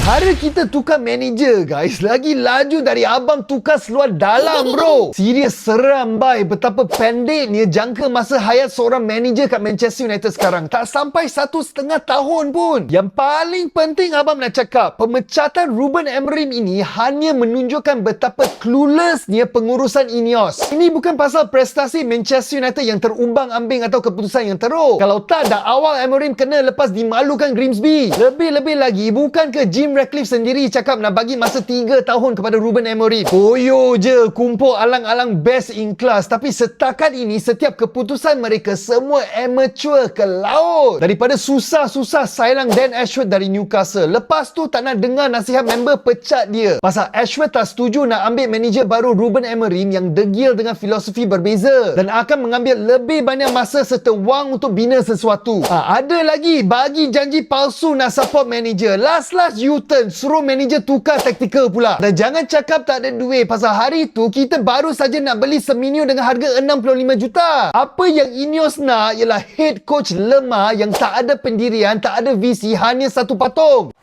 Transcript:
Hari kita tukar manager guys, lagi laju dari abang tukar seluar dalam bro. Serius seram bai, betapa pendeknya jangka masa hayat seorang manager kat Manchester United sekarang. Tak sampai 1.5 tahun pun. Yang paling penting abang nak cakap, pemecatan Ruben Amorim ini hanya menunjukkan betapa cluelessnya pengurusan Ineos. Ini bukan pasal prestasi Manchester United yang terumbang-ambing atau keputusan yang teruk. Kalau tak, dah awal Amorim kena lepas dimalukan Grimsby. Lebih-lebih lagi, bukan ke Jim Ratcliffe sendiri cakap nak bagi masa 3 tahun kepada Ruben Amorim. Koyo je kumpul alang-alang best in class, tapi setakat ini setiap keputusan mereka semua amateur ke laut. Daripada susah-susah sailang Dan Ashworth dari Newcastle, lepas tu tak nak dengar nasihat member pecat dia pasal Ashworth tak setuju nak ambil manager baru Ruben Amorim yang degil dengan filosofi berbeza dan akan mengambil lebih banyak masa serta wang untuk bina sesuatu. Ada lagi bagi janji palsu nak support manager. Last U-turn, suruh manager tukar taktikal pula. Dan jangan cakap tak ada duit pasal hari tu kita baru saja nak beli Semenyo dengan harga 65 juta. Apa yang Ineos nak ialah head coach lemah yang tak ada pendirian, tak ada visi, hanya satu patung.